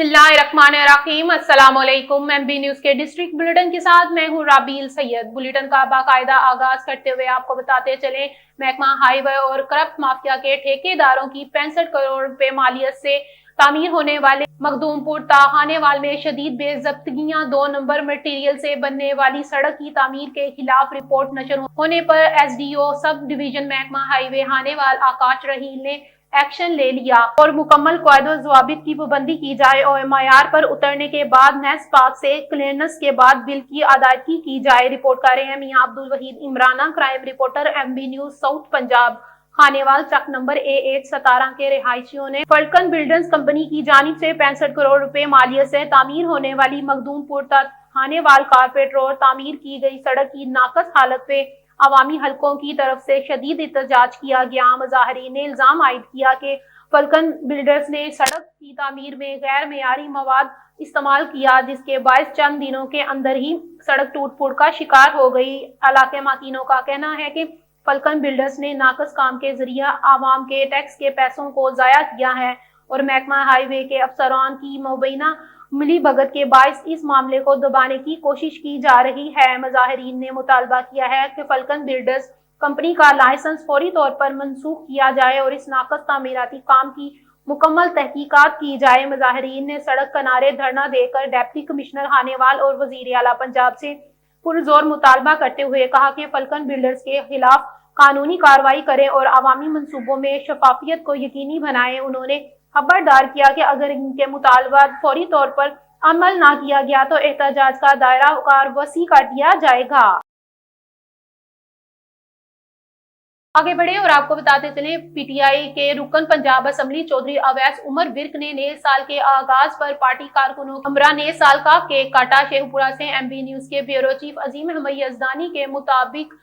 बिस्मिल्लाहिर्रहमानिर्रहीम। अस्सलामुअलैकुम। MB news के डिस्ट्रिक्ट बुलेटिन के साथ मैं हूं राबील सैयद। बुलेटिन का बाकायदा आगाज करते हुए आपको बताते चले, महकमा हाईवे और करप्ट माफिया के ठेकेदारों की 65 करोड़ रुपए मालियत से तामीर होने वाले मखदूमपुर ताहानेवाल में शदीद बेज़ब्तियां। 2 नंबर मटेरियल से बनने वाली सड़क की तामीर के खिलाफ रिपोर्ट नशर होने पर एसडीओ सब डिवीजन महकमा हाईवे हानेवाल आकाश रहील ने एक्शन ले लिया और मुकम्मल कायदो ज़वाबित की पाबंदी की जाए और मयार पर उतरने के बाद नेस पाक से क्लियरेंस के बाद बिल की अदायगी की जाए। रिपोर्ट कर रहे हैं मियां Abdul Waheed Imrana, crime reporter MB news south Punjab. Khanewal truck number A817 के रिहायशियों ने फल्कन बिल्डर्स कंपनी की जानिब से 65 करोड़ रुपए मालियत से तामीर होने वाली मखदूमपुर खानेवाल कारपेट रोड तामीर की गई सड़क की नाकस हालत पे अवामी हलकों की तरफ से शदीद एहतजाज किया गया। मुजाहिरीन ने इल्जाम आयद किया कि फल्कन बिल्डर्स ने सड़क की तामीर में गैर मेयारी मवाद इस्तेमाल किया, जिसके बायस चंद दिनों के अंदर ही सड़क टूट फूट का शिकार हो गई। इलाके माकीनों का कहना है कि फल्कन बिल्डर्स ने नाकस काम के जरिए आवाम के टैक्स के पैसों को जाया किया है और महकमा हाईवे के अफसरान की मुबैना मिली भगत के बायस इस मामले को दबाने की कोशिश की जा रही है। मुजाहिरीन ने मुतालबा किया है कि फल्कन बिल्डर्स कंपनी का लाइसेंस फौरी तौर पर मनसूख किया जाए और इस नाकस तामीराती काम की मुकम्मल तहकीकात की जाए। मुजाहिरीन ने सड़क किनारे धरना देकर डिप्टी कमिश्नर हानेवाल और वजीर आला पंजाब से पुरजोर मुतालबा करते हुए कहा कि फल्कन बिल्डर्स के खिलाफ कानूनी कार्रवाई करें और अवामी मनसूबों में शफाफियत को यकीनी बनाएं। उन्होंने खबरदार किया कि अगर इनके मुतालबात फौरी तौर पर अमल ना किया गया तो एहतजाज का दायरा कार वसी कर दिया जाएगा। आगे बढ़े और आपको बताते चले, पीटीआई के रुकन पंजाब असम्बली चौधरी अवैस उमर विर्क ने नए साल के आगाज पर पार्टी कारकुनों हमरा नए साल का केक काटा। शेखपुरा से एमबी न्यूज के ब्यूरो चीफ अजीम अहमद यजदानी के मुताबिक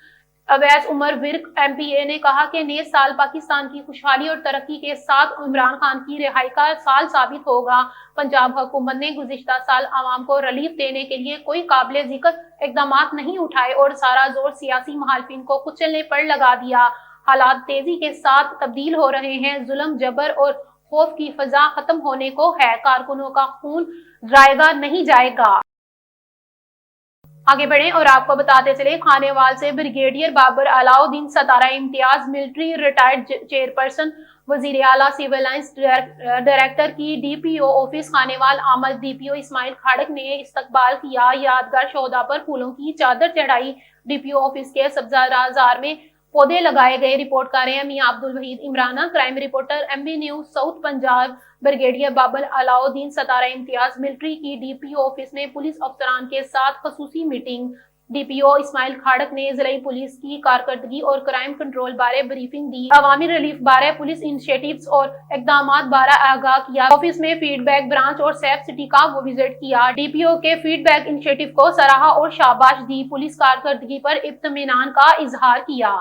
अवैस उमर विर्क एमपीए ने कहा कि नए साल पाकिस्तान की खुशहाली और तरक्की के साथ इमरान खान की रिहाई का साल साबित होगा। पंजाब हुकूमत ने गुज़िश्ता साल आवाम को रिलीफ देने के लिए कोई काबिल जिक्र इकदाम नहीं उठाए और सारा जोर सियासी मुखालिफिन को कुचलने पर लगा दिया। हालात तेजी के साथ तब्दील हो रहे हैं। जुल्म, जबर और खौफ की फजा खत्म होने को है। कारकुनों का खून जाएगा नहीं जाएगा। आगे बढ़े और आपको बताते चले, खानेवाल से brigadier Babar Alauddin Satara Imtiaz military retired chairperson वजीर आला सिविल लाइंस डायरेक्टर की डीपीओ ऑफिस खानेवाल आमद। डीपीओ इस्माइल खाड़क ने इस्तकबाल किया। यादगार शोहदा पर फूलों की चादर चढ़ाई। डीपीओ ऑफिस के सब्जाजार में पौधे लगाए गए। रिपोर्ट कर रहे हैं मियां Abdul Waheed Imrana, crime reporter MB news south Punjab. Brigadier Babar Alauddin Satara Imtiaz military की डीपीओ ऑफिस में पुलिस अफसरान के साथ खसूसी मीटिंग। डीपीओ इस्माइल खाड़क ने जिला पुलिस की कारकर्दगी और क्राइम कंट्रोल बारे ब्रीफिंग दी। अवामी रिलीफ बारे पुलिस इनिशिएटिव्स और इकदाम बारे आगाह किया। ऑफिस में फीडबैक ब्रांच और सेफ सिटी का वो विजिट किया। डीपीओ के फीडबैक इनिशिएटिव को सराहा और शाबाश दी। पुलिस कारकर्दगी पर इत्मीनान का इजहार किया।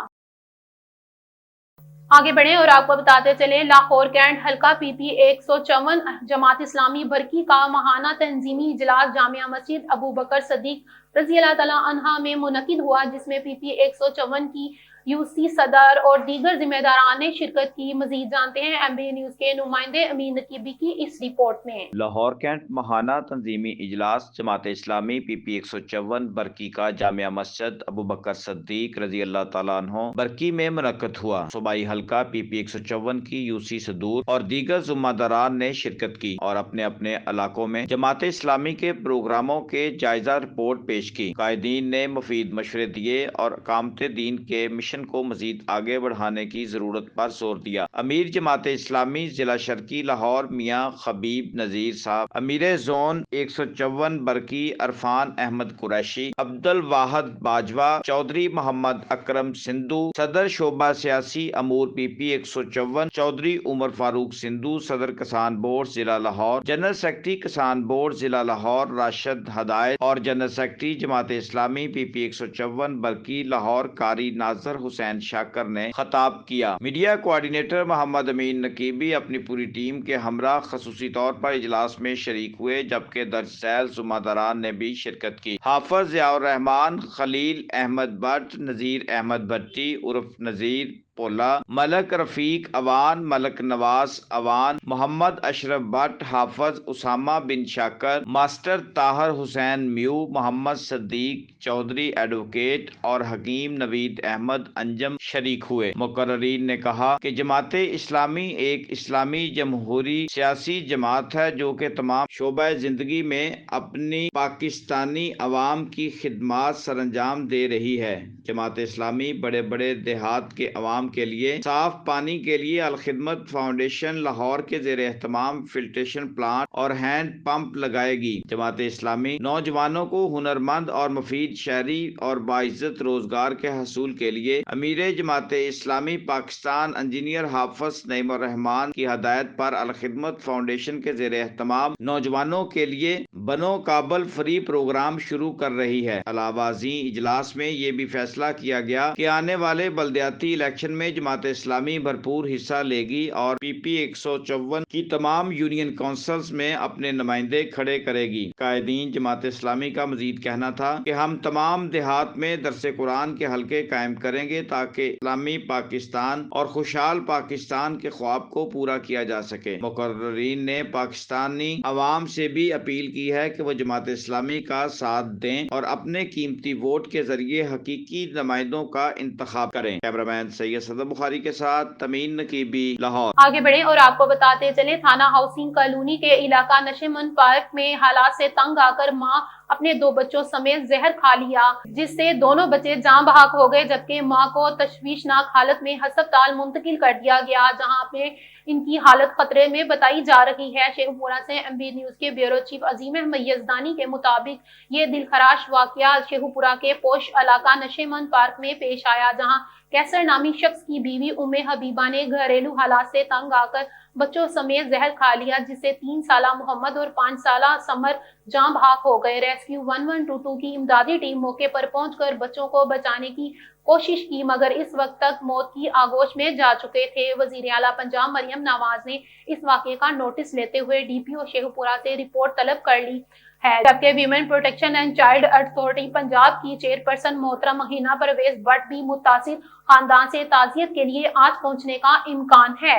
आगे बढ़े और आपको बताते चले, लाहौर कैंट हल्का पीपी 154 जमात इस्लामी बरकी का माहाना तंजीमी इजलास जामिया मस्जिद अबू बकर सदीक रज़ी अल्लाह तआला अन्हा में मुनक्किद हुआ, जिसमें पीपी 154 की यूसी सदर और दीगर जिम्मेदारान ने शिरकत की। मजीद जानते हैं एमबी न्यूज के नुमाइंदे अमीन नकीबी की इस रिपोर्ट में। लाहौर कैंट माहाना तंजीमी इजलास जमात इस्लामी पीपी 154 बरकी का जामिया मस्जिद अबू बकर सद्दीक रजी अल्लाह तआला अन्हो बरकी में मुनक्किद हुआ। सूबाई हल्का पीपी 154 की यूसी सदूर और दीगर जिम्मेदारान ने शिरकत की और अपने अपने इलाकों में जमात इस्लामी के प्रोग्रामों के जायजा रिपोर्ट पेश की। कायदीन ने मुफीद मशवरे दिए और कामते दीन के मिशन को मजीद आगे बढ़ाने की जरूरत पर जोर दिया। अमीर जमात इस्लामी जिला शर्की लाहौर मियाँ खबीब नजीर साहब, अमीर जोन 154 बरकी अरफान अहमद कुरैशी, अब्दुल वाहद बाजवा, चौधरी मोहम्मद अकरम सिंधु, सदर शोबा सियासी अमूर पीपी 154 चौधरी उमर फारूक सिंधु, सदर किसान बोर्ड जिला लाहौर, जनरल सेक्रेटरी किसान बोर्ड जिला लाहौर राशिद हदायत और general secretary Jamaat Islami PP 154 बरकी लाहौर कारी नाजर हुसैन शाकर ने खताब किया। मीडिया कोऑर्डिनेटर मोहम्मद अमीन नकीबी अपनी पूरी टीम के हमरा खसूसी तौर पर इजलास में शरीक हुए, जबकि दर्ज झैल जुम्मेदारान ने भी शिरकत की। हाफिज ज़ियाउर रहमान, खलील अहमद भट्ट, नजीर अहमद भट्टी उर्फ नजीर پولا، ملک رفیق اوان، ملک نواز اوان، محمد اشرف بٹ، حافظ اسامہ بن شاکر، ماسٹر طاہر حسین میو، محمد صدیق چودھری ایڈوکیٹ اور حکیم نوید احمد انجم شریک ہوئے۔ مقررین نے کہا کہ جماعت اسلامی ایک اسلامی جمہوری سیاسی جماعت ہے جو کہ تمام شعبۂ زندگی میں اپنی پاکستانی عوام کی خدمات سر انجام دے رہی ہے۔ جماعت اسلامی بڑے بڑے دیہات کے عوام کے لیے صاف پانی کے لیے الخدمت فاؤنڈیشن لاہور کے زیر اہتمام فلٹریشن پلانٹ اور ہینڈ پمپ لگائے گی۔ جماعت اسلامی نوجوانوں کو ہنرمند اور مفید شہری اور باعزت روزگار کے حصول کے لیے امیر جماعت اسلامی پاکستان انجینئر حافظ نعیم الرحمان کی ہدایت پر الخدمت فاؤنڈیشن کے زیر اہتمام نوجوانوں کے لیے بنو کابل فری پروگرام شروع کر رہی ہے۔ علاوہ ازیں اجلاس میں یہ بھی فیصلہ کیا گیا کہ آنے والے بلدیاتی الیکشن میں جماعت اسلامی بھرپور حصہ لے گی اور پی 154 کی تمام یونین کونسلز میں اپنے نمائندے کھڑے کرے گی۔ قائدین جماعت اسلامی کا مزید کہنا تھا کہ ہم تمام دیہات میں درس قرآن کے حلقے قائم کریں گے تاکہ اسلامی پاکستان اور خوشحال پاکستان کے خواب کو پورا کیا جا سکے۔ مقررین نے پاکستانی عوام سے بھی اپیل کی ہے کہ وہ جماعت اسلامی کا ساتھ دیں اور اپنے قیمتی ووٹ کے ذریعے حقیقی نمائندوں کا انتخاب کریں۔ کیمرامین سید صدر بخاری کے ساتھ تمیم نقیبی، لاہور۔ آگے بڑھیں اور آپ کو بتاتے چلیں تھانہ ہاؤسنگ کالونی کے علاقہ نشیمن پارک میں حالات سے تنگ آ کر ماں اپنے 2 بچوں سمیت زہر کھا لیا جس سے دونوں بچے جاں بحق ہو گئے جبکہ ماں کو تشویشناک حالت میں ہسپتال منتقل کر دیا گیا جہاں پہ ان کی حالت خطرے میں بتائی جا رہی ہے۔ شیخ پورہ سے MB نیوز کے بیورو چیف عظیم احمد یزدانی کے مطابق یہ دلخراش واقعہ شیخ پورہ کے پوش علاقہ نشیمن پارک میں پیش آیا جہاں کیسر نامی شخص کی بیوی حبیبہ نے گھریلو حالات سے تنگ آ کر بچوں سمیت زہر کھا لیا جس سے 3 سالہ محمد اور 5 سالہ سمر جاں بحق ہو گئے۔ ریسکیو 1122 کی امدادی ٹیم موقع پر پہنچ کر بچوں کو بچانے کی کوشش کی مگر اس وقت تک موت کی آغوش میں جا چکے تھے۔ وزیر اعلیٰ پنجاب مریم نواز نے اس واقعے کا نوٹس لیتے ہوئے DPO شیخ پورہ سے رپورٹ طلب کر لی ہے جبکہ women protection and child authority Punjab کی چیئرپرسن محترمہ حنا پرویز بٹ بھی متاثر خاندان سے تعزیت کے لیے آج پہنچنے کا امکان ہے۔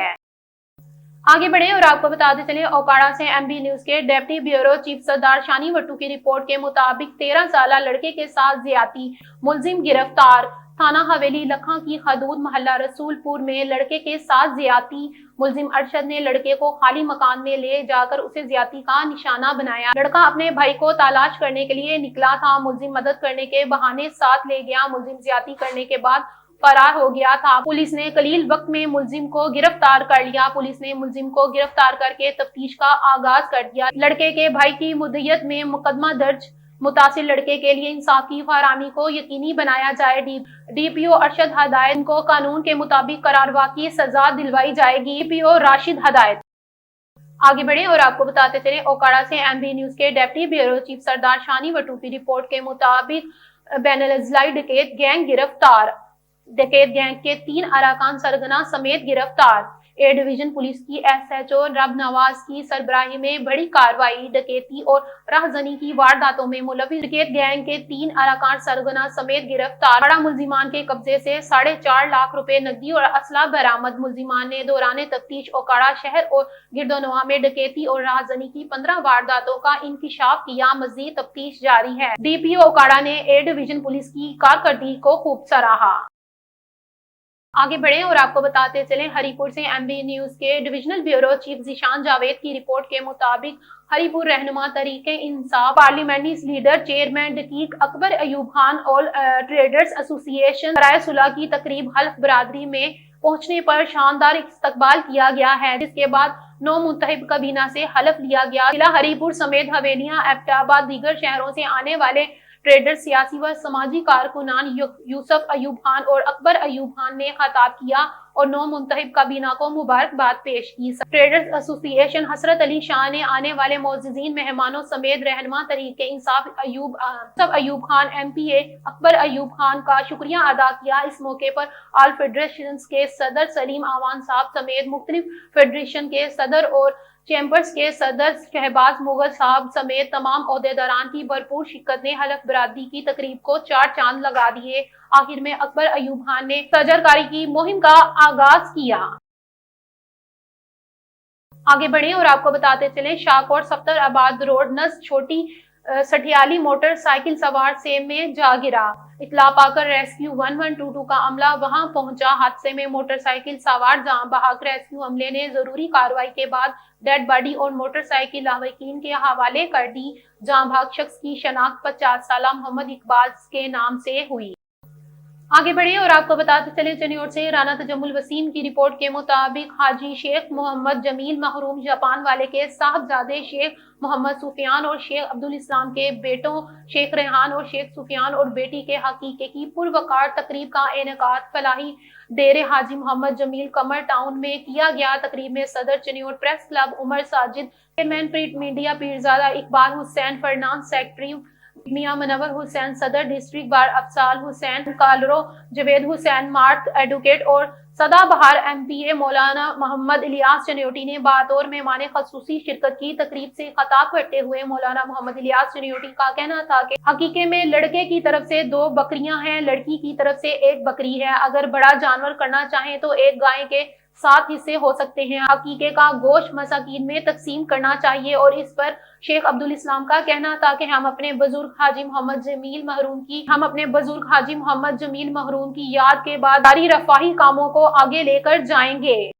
آگے بڑھیں اور آپ کو بتاتے چلیں اوکاڑا سے MB نیوز کے ڈپٹی بیورو چیف سردار شانی وٹو کی رپورٹ کے مطابق 13 سالہ لڑکے کے ساتھ زیادتی، ملزم گرفتار۔ تھانہ حویلی لکھاں کی حدود محلہ رسول پور میں لڑکے کے ساتھ زیادتی، ملزم ارشد نے لڑکے کو خالی مکان میں لے جا کر اسے زیادتی کا نشانہ بنایا۔ لڑکا اپنے بھائی کو تلاش کرنے کے لیے نکلا تھا، ملزم مدد کرنے کے بہانے ساتھ لے گیا، ملزم زیادتی کرنے کے بعد فرار ہو گیا تھا۔ پولیس نے قلیل وقت میں ملزم کو گرفتار کر لیا۔ پولیس نے ملزم کو گرفتار کر کے تفتیش کا آغاز کر دیا۔ لڑکے کے بھائی کی مدعیت میں مقدمہ درج، متاثر لڑکے کے لیے انصاف کی فراہمی کو یقینی بنایا جائے۔ DPO ارشد ہدایت کو قانون کے مطابق قراروا کی سزا دلوائی جائے گی۔ DPO راشد ہدایت۔ آگے بڑھیں اور آپ کو بتاتے چلیں اوکاڑا سے MB نیوز کے ڈپٹی بیورو چیف سردار شانی وٹو کی رپورٹ کے مطابق بین الاضلاعی ڈکیت گینگ گرفتار۔ ڈکیت گینگ کے 3 اراکین سرغنہ سمیت گرفتار۔ A ڈویژن پولیس کی SHO رب نواز کی سربراہی میں بڑی کارروائی، ڈکیتی اور راہزنی کی وارداتوں میں ملوث ڈکیت گینگ کے 3 اراکین سرغنہ سمیت گرفتار۔ بڑا ملزمان کے قبضے سے 4.5 لاکھ روپے نقدی اور اسلحہ برآمد۔ ملزمان نے دوران تفتیش اوکاڑا شہر اور گردونواح میں ڈکیتی اور راہزنی کی 15 وارداتوں کا انکشاف کیا۔ مزید تفتیش جاری ہے۔ DPO اوکاڑا نے A ڈویژن پولیس کی کارکردگی کو خوب سراہا۔ آگے بڑھیں اور آپ کو بتاتے چلیں ہری پور سے MB نیوز کے divisional bureau chief Zeeshan Javed کی رپورٹ کے مطابق ہری پور رہنما Tehreek Insaf parliamentary leader chairman دقیق اکبر ایوب خان آل ٹریڈرز ایسوسی ایشن رائے صلح کی تقریب حلف برادری میں پہنچنے پر شاندار استقبال کیا گیا ہے جس کے بعد 9 منتخب کابینہ سے حلف لیا گیا۔ ضلع ہری پور سمیت حویلیاں، ایبٹ آباد، دیگر شہروں سے آنے والے ٹریڈر، سیاسی و سماجی کارکنان یوسف ایوب خان اور اکبر ایوب خان نے خطاب کیا اور 9 منتخب کابینہ کو مبارکباد پیش کی۔ ٹریڈرز ایسوسی ایشن حضرت علی شاہ نے آنے والے معززین مہمانوں سمیت رہنما تحریک انصاف ایوب خان MPA اکبر ایوب خان کا شکریہ ادا کیا۔ اس موقع پر آل فیڈریشنز کے صدر سلیم آوان صاحب سمیت مختلف فیڈریشن کے صدر اور चैम्बर्स के सदर शहबाज मुगल साहब समेत तमाम ओहदेदारान की भरपूर शिरकत ने हलफ बरादरी की तकरीब को 4 चांद लगा दिए। आखिर में अकबर अयूब खान ने तजरकारी की मुहिम का आगाज किया। आगे बढ़े और आपको बताते चले, शाहकोट सफ्तर आबाद रोड नस छोटी सठियाली मोटरसाइकिल सवार सेम में जा गिरा। इतला पाकर रेस्क्यू 1122 का अमला वहां पहुंचा। हादसे में मोटरसाइकिल सवार जान बहक। रेस्क्यू अमले ने जरूरी कार्रवाई के बाद डेड बॉडी और मोटरसाइकिल लावाकिन के हवाले कर दी। जान बहक शख्स की शनाख्त 50 साल मोहम्मद इकबाल के नाम से हुई। आगे बढ़े और आपको बताते चले, चनियोट से राना तजम्मुल वसीम की रिपोर्ट के मुताबिक हाजी शेख मोहम्मद जमील महरूम जापान वाले के साहबजादे शेख मोहम्मद सुफियान और शेख अब्दुल इस्लाम के बेटों शेख रेहान और शेख सुफियान और बेटी के हकीके की पुरवकार तकरीब का इनेकाद फलाही डेरे हाजी मोहम्मद जमील कमर टाउन में किया गया। तकरीब में सदर Chiniot press club Umar Sajid, chairman print media Pirzada Iqbal Hussain, फरनान सेक्रेटरी मियां मनवर हुसैन, सदर डिस्ट्रिक्ट बार अफसाल हुसैन कालरो, जवेद हुसैन मार्ट एडवोकेट और सदाबहार MPA मौलाना मोहम्मद इलियास चनियोटी ने बतौर मेहमान खसूसी शिरकत की। तकरीब से खिताब करते हुए मौलाना मोहम्मद इलियास चनियोटी का कहना था कि हकीके में लड़के की तरफ से 2 बकरियां हैं, लड़की की तरफ से 1 बकरी है। अगर बड़ा जानवर करना चाहें तो एक गाय के 7 हिस्से हो सकते हैं। हकीके का गोश्त मसाकीन में तकसीम करना चाहिए। और इस पर शेख अब्दुल इस्लाम का कहना था कि हम अपने बुजुर्ग हाजी मोहम्मद जमील महरूम की याद के बाद जारी रफाही कामों को आगे लेकर जाएंगे।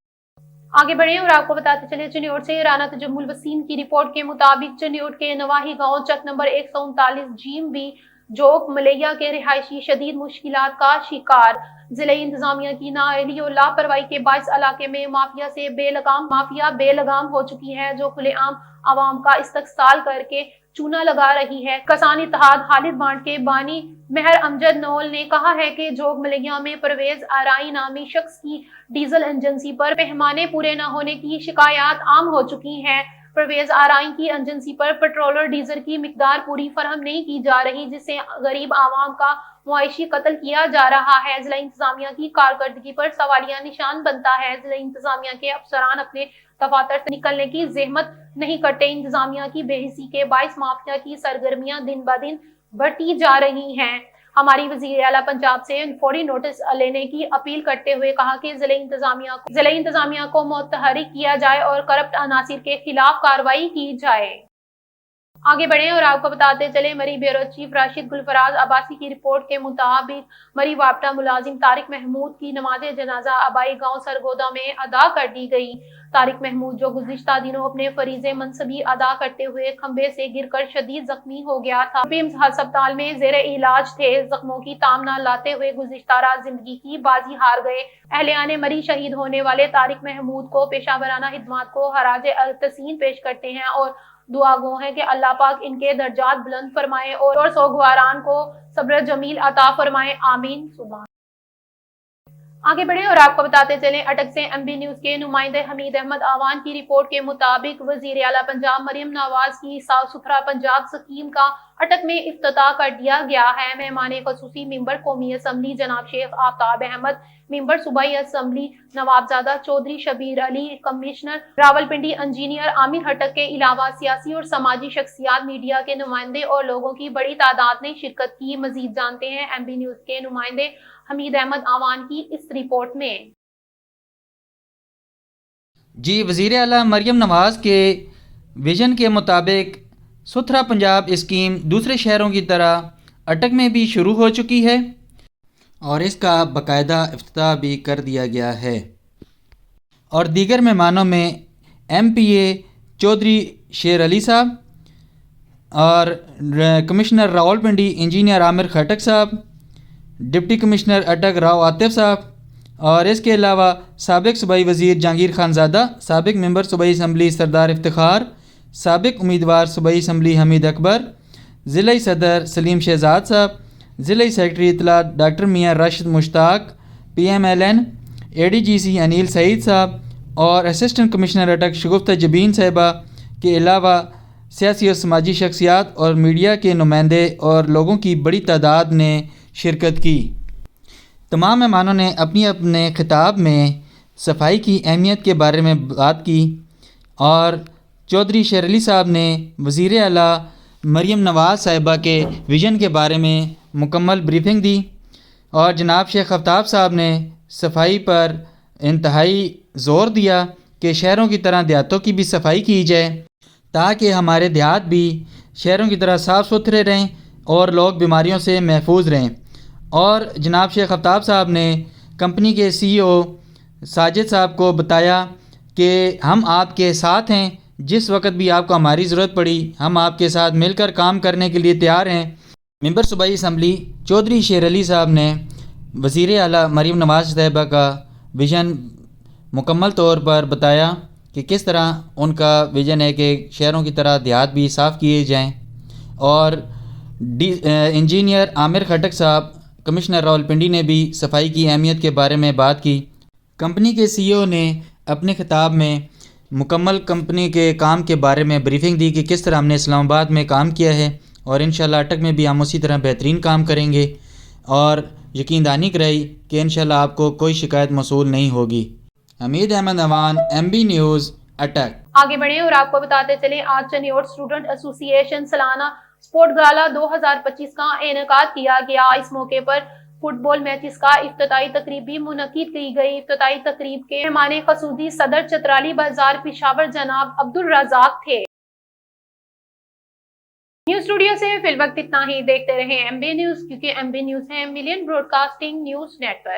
आगे बढ़े और आपको बताते चले, चनियोट से राना तजम्मुल वसीम की रिपोर्ट के मुताबिक चनियोट के नवाही गांव चक नंबर 139 जीम बी जोक मलैया के रिहायशी शदीद मुश्किलात का शिकार। जिले इंतजामिया की नाअहली और लापरवाही के बायस इलाके में माफिया बेलगाम हो चुकी है, जो खुलेआम आवाम का इस्तहसाल करके चूना लगा रही है। किसान इत्तेहाद हालिद बांट के बानी मेहर अमजद नौल ने कहा है कि जोग मलैया में परवेज आराई नामी शख्स की डीजल एजेंसी पर पैमाने पूरे न होने की शिकायत आम हो चुकी हैं। परवेज आराई की एजेंसी पर पेट्रोल और डीजल की मिकदार पूरी फराहम नहीं की जा रही, जिससे गरीब आवाम का मुआइशी कत्ल किया जा रहा है। जिला इंतजामिया की कारकर्दगी पर सवालिया निशान बनता है। जिला इंतजामिया के अफसरान अपने दफातर से निकलने की जहमत नहीं करते। इंतजामिया की बेहिसी के बाइस माफिया की सरगर्मियां दिन ब दिन बढ़ती जा रही हैं। हमारी वजीर आला पंजाब से फौरी नोटिस लेने की अपील करते हुए कहा कि जिले इंतजामिया को मुतहरिक किया जाए और करप्ट अनासिर के खिलाफ कार्रवाई की जाए। आगे बढ़े और आपको बताते चले, मरी ब्यूरो चीफ राशिद गुलफराज अब्बासी की रिपोर्ट के मुताबिक मरी वापटा मुलाजिम तारिक महमूद की नमाज जनाजा आबाई गांव सरगोदा में अदा कर दी गई। तारिक महमूद, जो गुज़िश्ता दिनों अपने फरीज़े मनसबी अदा करते हुए खंबे से गिरकर शदीद जख्मी हो गया था, पिम्स अस्पताल में जेर इलाज थे। जख्मों की तामना लाते हुए गुज़िश्ता रात जिंदगी की बाजी हार गए। अहलियाने मरी शहीद होने वाले तारिक महमूद को पेशावराना खिदमात को हराज तहसीन पेश करते हैं और दुआ गो है कि अल्लाह पाक इनके दर्जात बुलंद फरमाए और सोगवारान को सब्र जमील अता फरमाए। आमीन सुभान। आगे बढ़े और आपको बताते चलें, अटक से MB न्यूज के नुमाइंदे हमीद अहमद आवान की रिपोर्ट के मुताबिक वजीर आला पंजाब मरियम नवाज की साफ सुथरा पंजाब स्कीम का अटक में इफ्तिताह कर दिया गया है। मेहमान खसूसी मेंबर कौमी असम्बली जनाब शेख आफ्ताब अहमद, मेंबर सूबाई assembly Nawabzada Chaudhry Shabbir Ali, commissioner Rawalpindi engineer Amir Khattak के अलावा सियासी और समाजी शख्सियात, मीडिया के नुमाइंदे और लोगों की बड़ी तादाद ने शिरकत की। मजीद जानते हैं MB न्यूज के नुमाइंदे हमीद अहमद आवान की इस रिपोर्ट में। जी, वज़ीर आला मरियम नवाज़ के विजन के मुताबिक सुथरा पंजाब स्कीम दूसरे शहरों की तरह अटक में भी शुरू हो चुकी है और इसका बाकायदा इफ्तिताह भी कर दिया गया है। और दीगर मेहमानों में MPA चौधरी शेर अली साहब और कमिश्नर रावलपिंडी इंजीनियर आमिर खटक साहब, डिप्टी कमिश्नर अटक राव आतिफ साहब और इसके अलावा साबिक सूबाई वज़ीर जहांगीर खानज़ादा, साबिक मेंबर सूबाई असम्बली सरदार इफ्तिखार, साबिक उम्मीदवार सूबाई असम्बली हमीद अकबर, ज़िला सदर सलीम शहजाद साहब, ज़िला सेक्रेटरी इतला डॉक्टर मियाँ राशिद मुश्ताक, PMLN ADGC अनिल सईद साहब और असिस्टेंट कमिश्नर अटक शगुफ्ता जबीन साहिबा के अलावा सियासी और समाजी शख्सियात और मीडिया के नुमाइंदे और लोगों की बड़ी तादाद ने शिरकत की। तमाम मेहमानों ने अपनी अपने खिताब में सफाई की अहमियत के बारे में बात की और चौधरी शेर अली साहब ने वज़ीर आला मरियम नवाज़ साहिबा के विज़न के बारे में मुकम्मल ब्रीफिंग दी और जनाब शेख आफ्ताब साहब ने सफाई पर इंतहाई ज़ोर दिया कि शहरों की तरह देहातों की भी सफाई की जाए ताकि हमारे देहात भी शहरों की तरह साफ़ सुथरे रहें और लोग बीमारियों से महफूज रहें। और जनाब शेख आफ्ताब साहब ने कंपनी के CEO साजिद साहब को बताया कि हम आपके साथ हैं, जिस वक्त भी आपको हमारी ज़रूरत पड़ी हम आपके साथ मिलकर काम करने के लिए तैयार हैं। मेंबर सूबाई असम्बली चौधरी शेर अली साहब ने वज़ीर आला मरियम नवाज़ साहिबा का विज़न मुकम्मल तौर पर बताया कि किस तरह उनका विज़न है कि शहरों की तरह देहात भी साफ़ किए जाएं। और इंजीनियर आमिर खटक साहब कमिश्नर रावलपिंडी ने भी सफाई की अहमियत के बारे में बात की। कंपनी के CEO ने अपने खिताब में मुकम्मल कंपनी के काम के बारे में ब्रीफिंग दी कि किस तरह हमने इस्लामाबाद में काम किया है और इंशाल्लाह अटक में भी हम उसी तरह बेहतरीन काम करेंगे और यकीन दहानी कराई कि इंशाल्लाह आपको कोई शिकायत मौसूल नहीं होगी। हमीद अहमद अवान, MB न्यूज़, अटक। आगे बढ़े और आपको बताते चलें, आज चनियोट स्टूडेंट एसोसिएशन सालाना स्पोर्ट गाला 2025 का इनेकाद किया गया। इस मौके पर फुटबॉल मैचेस का इफ्तिताई तकरीब भी मुनक्किद की गई। इफ्तिताई तकरीब के मेहमान खसूसी सदर चतराली बाजार पिशावर जनाब अब्दुल रज़ाक थे। न्यूज स्टूडियो से फिल वक्त इतना ही। देखते रहें MB न्यूज, क्योंकि MB न्यूज है मिलियन ब्रॉडकास्टिंग न्यूज नेटवर्क।